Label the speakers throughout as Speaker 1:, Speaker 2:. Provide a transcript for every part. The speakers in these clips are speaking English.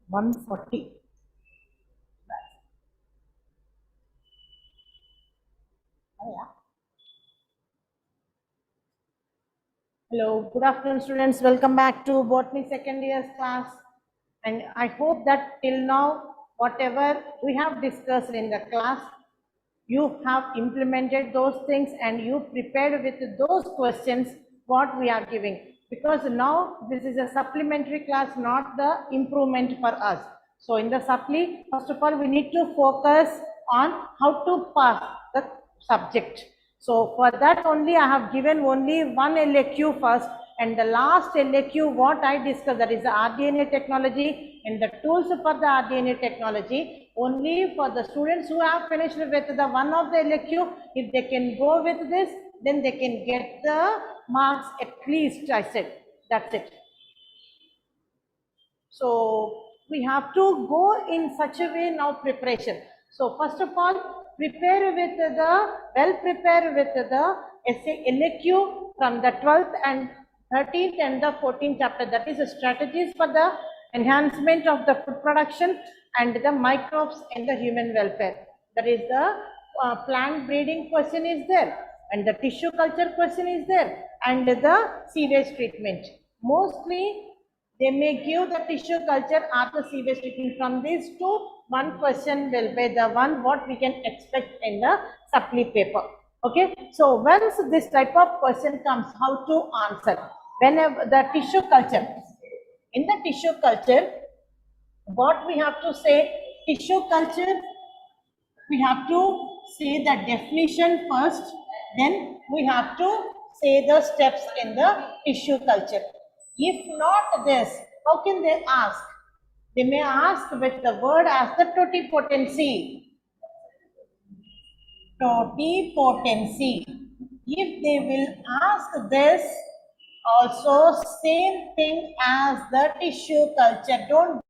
Speaker 1: 140. Oh, yeah. Hello, good afternoon students. Welcome back to Botany second year's class. And I hope that till now, whatever we have discussed in the class, you have implemented those things and you prepared with those questions what we are giving. Because now this is a supplementary class, not the improvement for us. So in the supply, first of all, we need to focus on how to pass the subject. So for that only I have given only one LAQ first, and the last LAQ what I discussed, that is the RDNA technology and the tools for the RDNA technology, only for the students who have finished with the one of the LAQ. If they can go with this, then they can get the marks at least, I said. That's it. So we have to go in such a way now preparation. So first of all, prepare with the, well prepare with the essay LAQ from the 12th and 13th and the 14th chapter. That is the strategies for the enhancement of the food production and the microbes and the human welfare. That is the plant breeding question is there, and the tissue culture question is there, and the sewage treatment. Mostly they may give the tissue culture or the sewage treatment. From these two, one question will be the one what we can expect in the supply paper. Okay, so once this type of question comes, how to answer? Whenever the tissue culture, in the tissue culture, what we have to say, tissue culture, we have to say the definition first, then we have to say the steps in the tissue culture. If not this, how can they ask? They may ask with the word as the totipotency. Totipotency. If they will ask this, also same thing as the tissue culture. Don't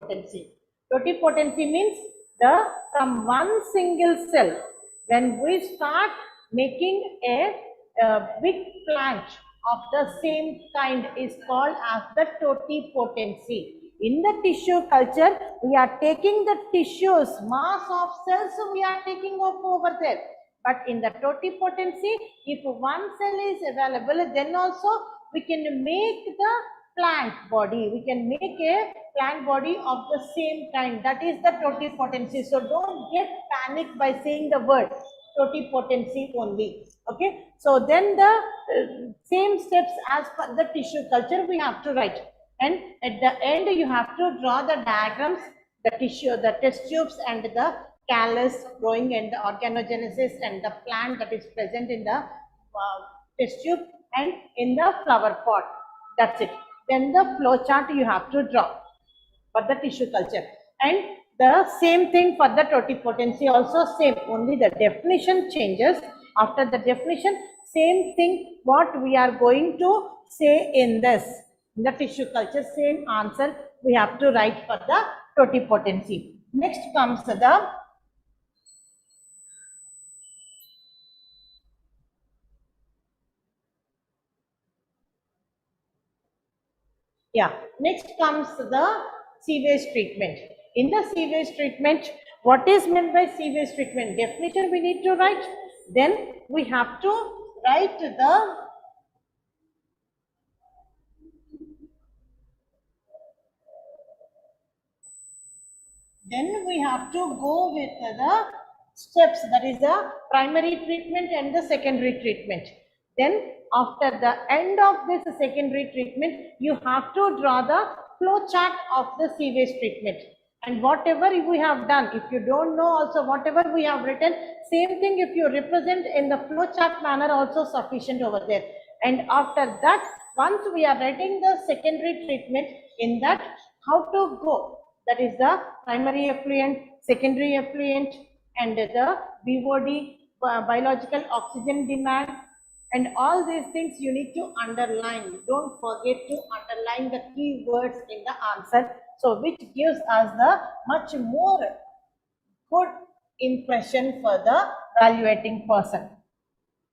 Speaker 1: potency. Totipotency means the from one single cell. When we start making a big plant of the same kind is called as the totipotency. In the tissue culture, we are taking the tissues, mass of cells, we are taking over there. But in the totipotency, if one cell is available, then also we can make the plant body. We can make a plant body of the same kind. That is the totipotency. So don't get panicked by saying the word totipotency only. Okay. So then the same steps as per the tissue culture we have to write. And at the end you have to draw the diagrams, the tissue, the test tubes and the callus growing and the organogenesis and the plant that is present in the test tube and in the flower pot. That's it. Then the flow chart you have to draw for the tissue culture. And the same thing for the totipotency also same, only the definition changes. After the definition, same thing what we are going to say in this. In the tissue culture, same answer we have to write for the totipotency. Next comes the next comes the sewage treatment. In the sewage treatment, what is meant by sewage treatment? Definition we need to write. Then we have to write the then we have to go with the steps, that is the primary treatment and the secondary treatment. Then after the end of this secondary treatment, you have to draw the flow chart of the sewage treatment. And whatever we have done, if you don't know also whatever we have written, same thing if you represent in the flow chart manner also sufficient over there. And after that, once we are writing the secondary treatment, in that how to go, that is the primary effluent, secondary effluent and the BOD, biological oxygen demand, and all these things you need to underline. Don't forget to underline the key words in the answer, so which gives us the much more good impression for the evaluating person.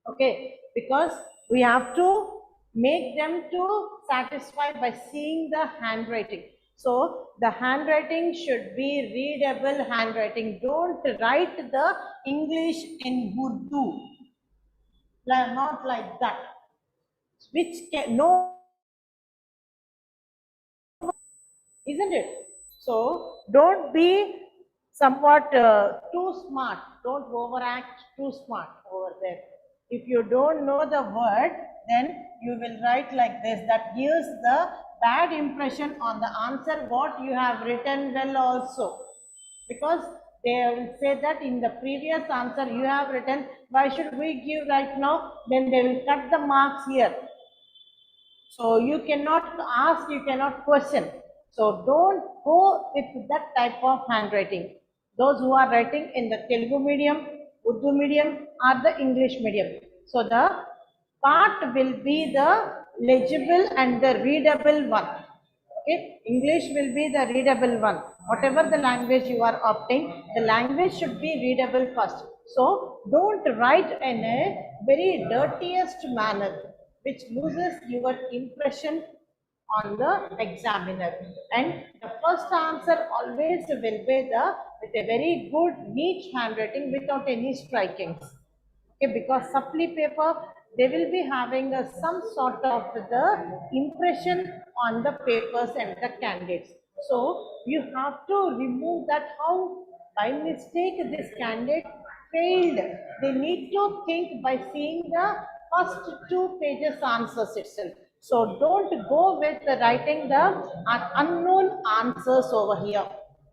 Speaker 1: Okay, because we have to make them to satisfy by seeing the handwriting. So the handwriting should be readable handwriting. Don't write the English in Urdu, not like that, which can no, isn't it? So don't be somewhat too smart. Don't overact too smart over there. If you don't know the word, then you will write like this. That gives the bad impression on the answer what you have written well also. Because they will say that in the previous answer you have written, why should we give right now? Then they will cut the marks here. So you cannot ask, you cannot question. So don't go with that type of handwriting. Those who are writing in the Telugu medium, Urdu medium or the English medium. So the part will be the legible and the readable one. Okay, English will be the readable one. Whatever the language you are opting, the language should be readable first. So don't write in a very dirtiest manner, which loses your impression on the examiner. And the first answer always will be the with a very good neat handwriting without any strikings. Okay, because supply paper, they will be having some sort of the impression on the papers and the candidates. So you have to remove that. How by mistake this candidate failed. They need to think by seeing the first 2 pages answers itself. So don't go with writing the unknown answers over here.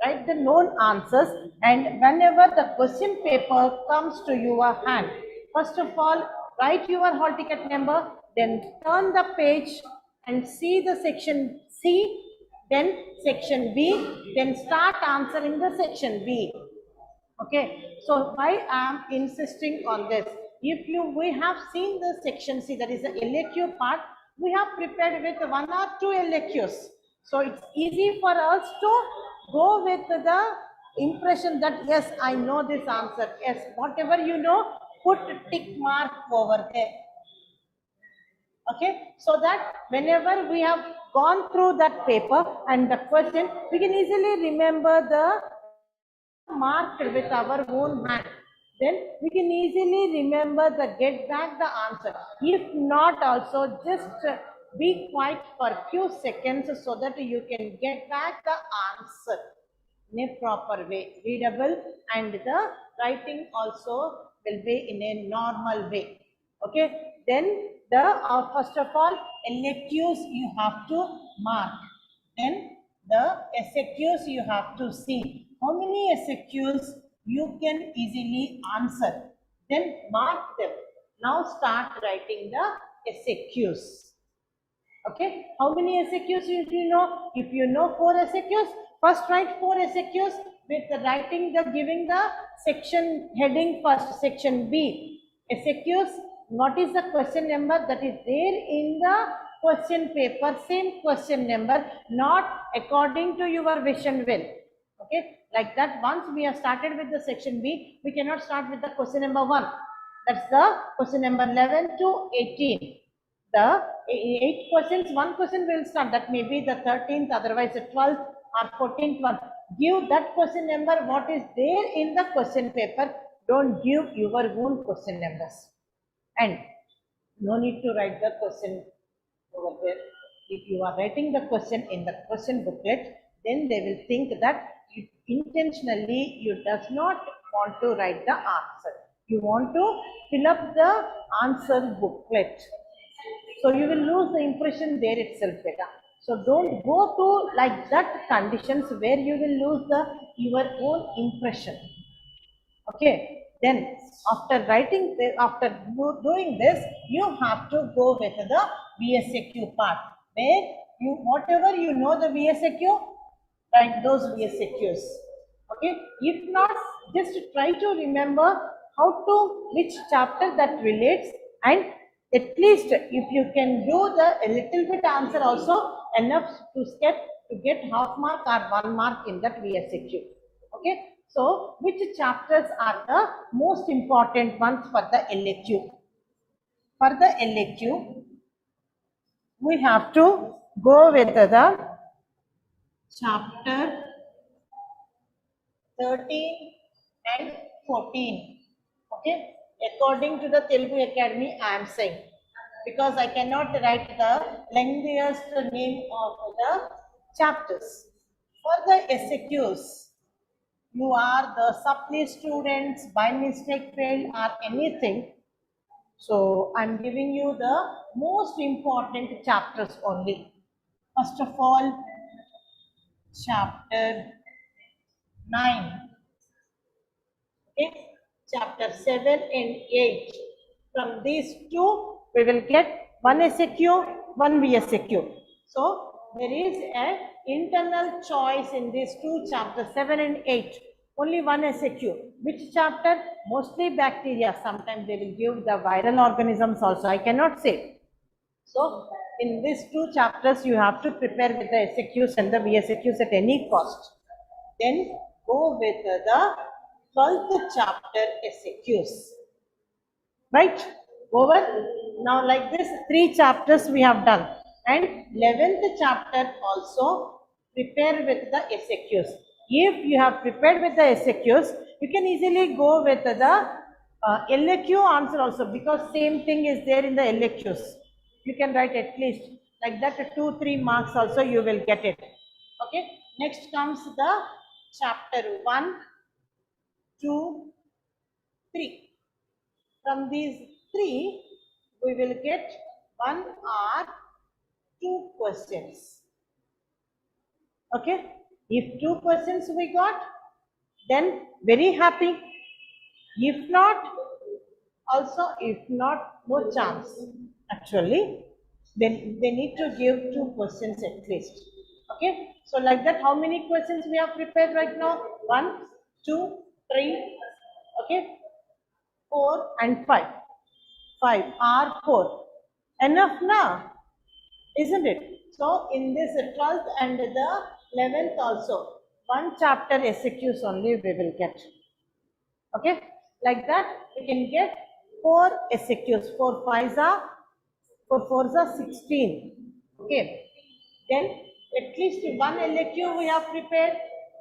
Speaker 1: Write the known answers, and whenever the question paper comes to your hand, first of all, write your hall ticket number, then turn the page and see the section C, then section B, then start answering the section B. Okay, so why I am insisting on this? If we have seen the section C, that is the LAQ part, we have prepared with 1 or 2 LAQs. So it's easy for us to go with the impression that yes, I know this answer. Yes, whatever you know, put tick mark over there. Okay, so that whenever we have gone through that paper and the question, we can easily remember the marked with our own hand, then we can easily remember the get back the answer. If not also, just be quiet for few seconds so that you can get back the answer in a proper way, readable, and the writing also will be in a normal way. Okay, then the first of all LAQs you have to mark, then the SAQs you have to see how many SAQs you can easily answer, then mark them. Now start writing the SAQs. Okay, how many SAQs do you know? If you know 4 SAQs, first write 4 SAQs with the writing the giving the section heading first, section B. SAQs, what is the question number that is there in the question paper, same question number, not according to your wish and will. Okay, like that. Once we have started with the section B, we cannot start with the question number 1. That's the question number 11 to 18. The 8 questions, 1 question will start. That may be the 13th, otherwise the 12th or 14th one. Give that question number what is there in the question paper. Don't give your own question numbers. And no need to write the question over there. If you are writing the question in the question booklet, then they will think that you intentionally you does not want to write the answer. You want to fill up the answer booklet. So you will lose the impression there itself, beta. So don't go to like that conditions where you will lose the your own impression. Okay. Then after writing, after doing this, you have to go with the VSAQ part, where you whatever you know the VSAQ, write those VSAQs. Okay. If not, just try to remember how to which chapter that relates, and at least if you can do the a little bit answer also enough to get half mark or 1 mark in that VSAQ. Okay. So which chapters are the most important ones for the LAQ? For the LAQ, we have to go with the chapter 13 and 14. Okay, according to the Telugu Academy, I am saying, because I cannot write the lengthiest name of the chapters. For the SAQs, you are the supply students, by mistake failed or anything. So I'm giving you the most important chapters only. First of all, chapter 9. Okay, chapter 7 and 8. From these two, we will get one SAQ, one VSAQ. So there is an internal choice in these two chapters 7 and 8. Only one SAQ. Which chapter? Mostly bacteria. Sometimes they will give the viral organisms also. I cannot say. So in these two chapters, you have to prepare with the SAQs and the VSAQs at any cost. Then go with the 12th chapter SAQs. Right? Over. Now like this, 3 chapters we have done. And 11th chapter also prepare with the SAQs. If you have prepared with the SAQs, you can easily go with the LAQ answer also, because same thing is there in the LAQs. You can write at least like that 2-3 marks also you will get it. Okay. Next comes the chapter 1, 2, 3. From these 3, we will get 1 or 2 questions. Okay. If 2 questions we got, then very happy. If not, also if not, no chance. Actually, then they need to give 2 questions at least. Okay. So like that, how many questions we have prepared right now? 1, 2, 3. Okay. 4 and 5. 5 are 4. Enough now, isn't it? So in this 12th and the 11th also, one chapter SAQs only we will get. Okay, like that we can get 4 SAQs. 4 5s are, 4 4s are 16. Okay, then at least one LAQ we have prepared,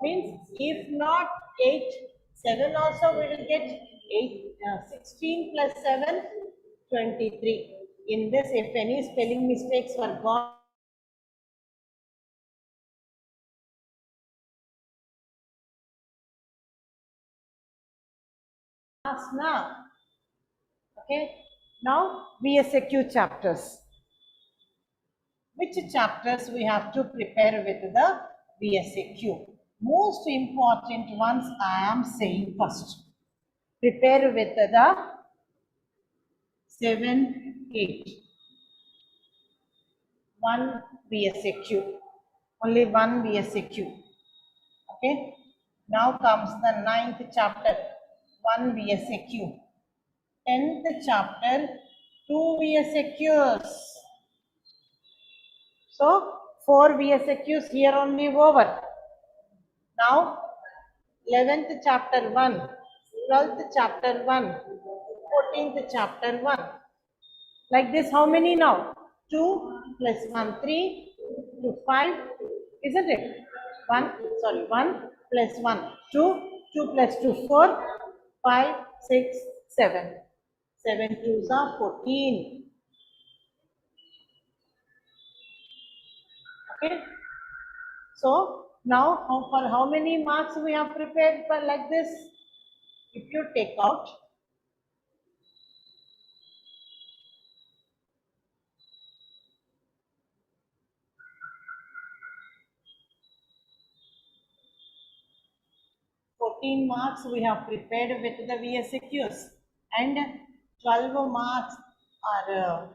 Speaker 1: means if not 8, 7 also we will get 16 plus 7, 23. In this, if any spelling mistakes were gone, now. Okay, now VSAQ chapters. Which chapters we have to prepare with the VSAQ? Most important ones I am saying first. Prepare with the 7, 8. One VSAQ. Only one VSAQ. Okay. Now comes the 9th chapter. One VSAQ. 10th chapter. 2 VSAQs. So 4 VSAQs here only over. Now 11th chapter 1, 12th chapter 1, 14th chapter 1. Like this, how many now? 2 plus 1, 3 to 5, isn't it? 1 plus 1, 2, 2 plus 2, 4, 5, 6, 7. 7 2s are 14. Okay. So now for how many marks we have prepared for like this? If you take out 14 marks we have prepared with the VSAQs, and 12 marks are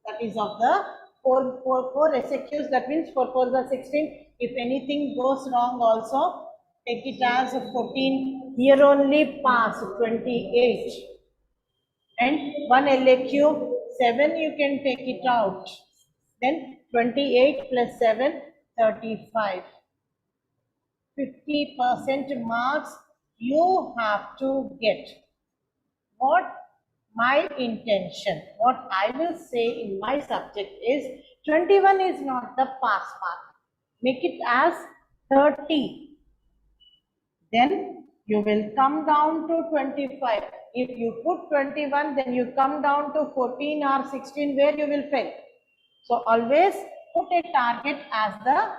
Speaker 1: that is of the 4 SAQs. That means 4 4s are 16. If anything goes wrong also, take it as 14. Here only pass 28. And one LAQ 7 you can take it out. Then 28 plus 7, 35. 50% marks you have to get. What my intention, what I will say in my subject is 21 is not the pass mark. make it as 30. Then you will come down to 25. If you put 21, then you come down to 14 or 16 where you will fail. So always put a target as the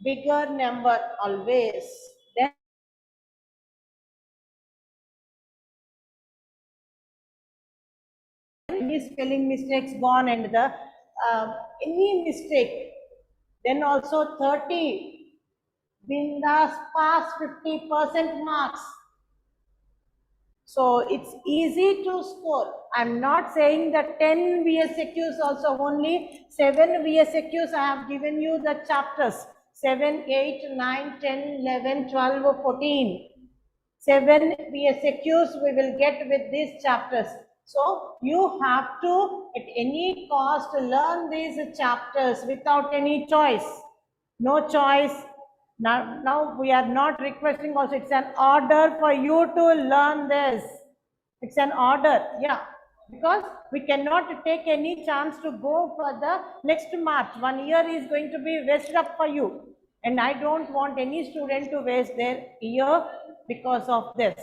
Speaker 1: bigger number always. Then any spelling mistakes gone and the any mistake, then also 30. Bindas pass 50% marks. So it's easy to score. I'm not saying that 10 VSQs also, only 7 VSQs I have given you the chapters. 7, 8, 9, 10, 11, 12, 14. 7 VSQs we will get with these chapters. So you have to at any cost learn these chapters without any choice. No choice. Now we are not requesting also, it's an order for you to learn this. It's an order, yeah. Because we cannot take any chance to go for the next March. 1 year is going to be wasted up for you. And I don't want any student to waste their year because of this.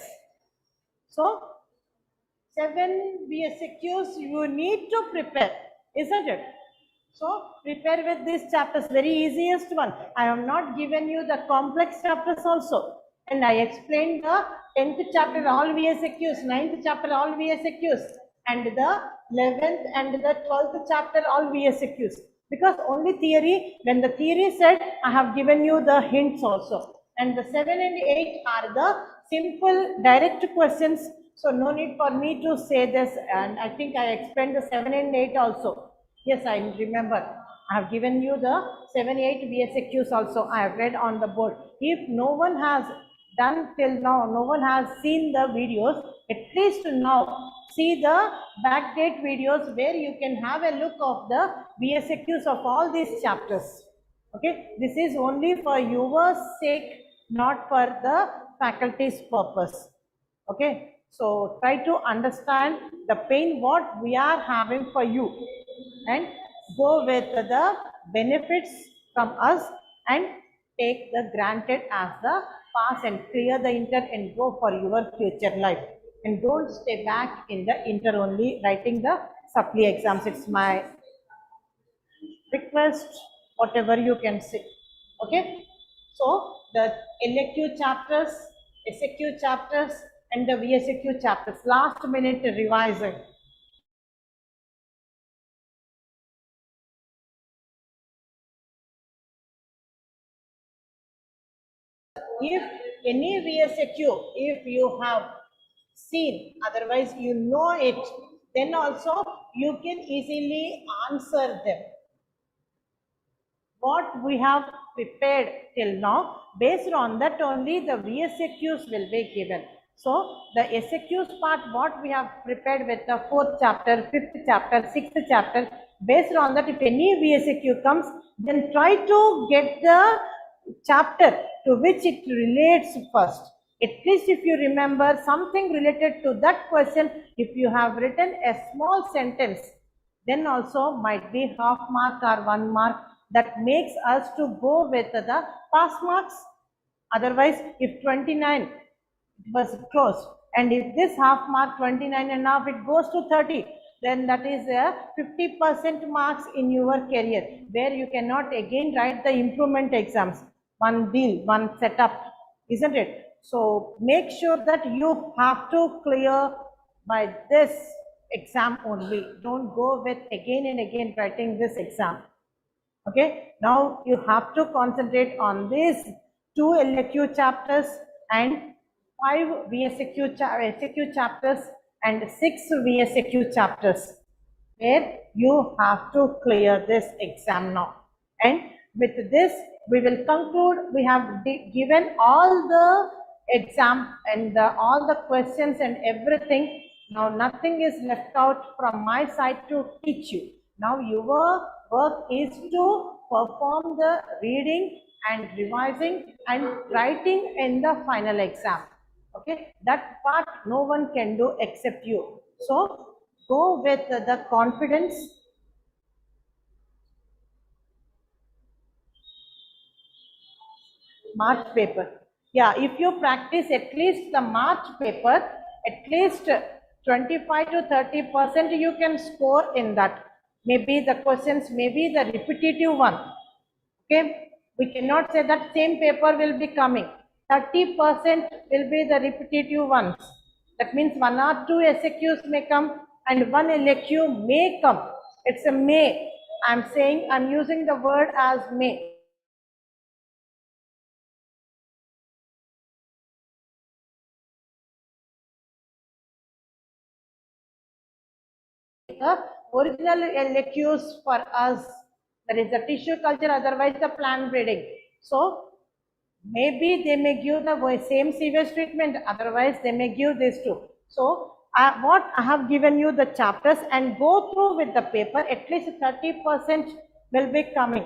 Speaker 1: So, 7 BSQs you need to prepare, isn't it? So, prepare with these chapters, very easiest one. I have not given you the complex chapters also. And I explained the 10th chapter all VSQs, 9th chapter all VSQs, and the 11th and the 12th chapter all VSQs. Because only theory, when the theory said, I have given you the hints also. And the 7 and 8 are the simple direct questions. So no need for me to say this, and I think I explained the 7 and 8 also. Yes, I remember. I have given you the 7, 8 VSQs also. I have read on the board. If no one has done till now, no one has seen the videos, at least now see the backdate videos where you can have a look of the VSQs of all these chapters. Okay, this is only for your sake, not for the faculty's purpose. Okay, so try to understand the pain what we are having for you and go with the benefits from us and take the granted as the pass and clear the inter and go for your future life. And don't stay back in the inter only writing the supply exams. It's my request, whatever you can say. Okay, so the LAQ chapters, SAQ chapters, and the VSAQ chapters, last minute revising. If any VSAQ, if you have seen, otherwise you know it, then also you can easily answer them. What we have prepared till now, based on that only the VSAQs will be given. So the SAQs part, what we have prepared with the 4th chapter, 5th chapter, 6th chapter, based on that, if any VSAQ comes, then try to get the chapter to which it relates first. At least if you remember something related to that question, if you have written a small sentence, then also might be half mark or 1 mark, that makes us to go with the pass marks. Otherwise, if 29 it was close, and if this half mark 29 and half it goes to 30, then that is a 50% marks in your career, where you cannot again write the improvement exams. One deal, one setup, isn't it? So make sure that you have to clear by this exam only. Don't go with again and again writing this exam. Okay, now you have to concentrate on these 2 LAQ chapters and 5 SAQ chapters and 6 VSAQ chapters, where you have to clear this exam now. And with this, we will conclude. We have given all the exam and all the questions and everything. Now nothing is left out from my side to teach you. Now your work is to perform the reading and revising and writing in the final exam. Okay, that part no one can do except you. So go with the confidence March paper. Yeah, if you practice at least the March paper, at least 25 to 30% you can score in that. Maybe the questions, maybe the repetitive one. Okay, we cannot say that same paper will be coming. 30% will be the repetitive ones. That means one or two SAQs may come and one LAQ may come. It's a may. I'm saying, I'm using the word as may. The original LAQs for us, that is the tissue culture, otherwise the plant breeding. So maybe they may give the same sewage treatment, otherwise they may give this too. So what I have given you the chapters and go through with the paper, at least 30% will be coming.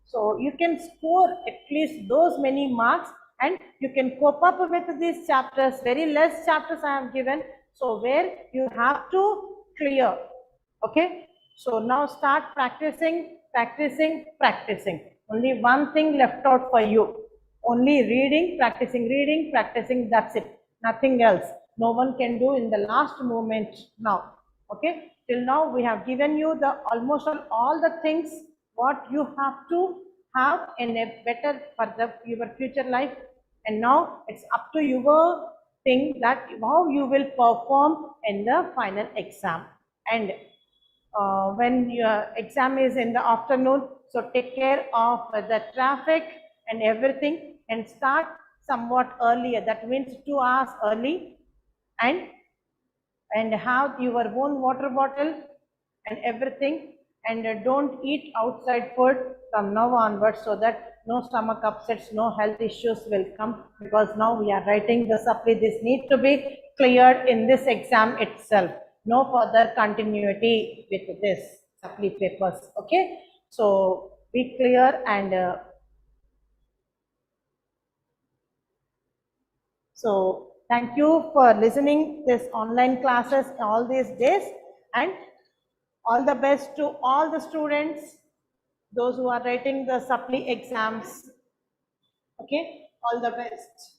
Speaker 1: So you can score at least those many marks and you can cope up with these chapters. Very less chapters I have given. So where you have to clear. Okay. So now start practicing, practicing, practicing. Only one thing left out for you. Only reading, practicing, that's it. Nothing else. No one can do in the last moment now. Okay. Till now we have given you the almost all the things what you have to have in a better for your future life. And now it's up to your thing that how you will perform in the final exam. And when your exam is in the afternoon, so take care of the traffic and everything and start somewhat earlier. That means 2 hours early, and have your own water bottle and everything, and don't eat outside food from now onwards, so that no stomach upsets, no health issues will come, because now we are writing the supply. This need to be cleared in this exam itself. No further continuity with this supply papers. Okay, so be clear. And so thank you for listening this online classes all these days, and all the best to all the students, those who are writing the supply exams. Okay, all the best.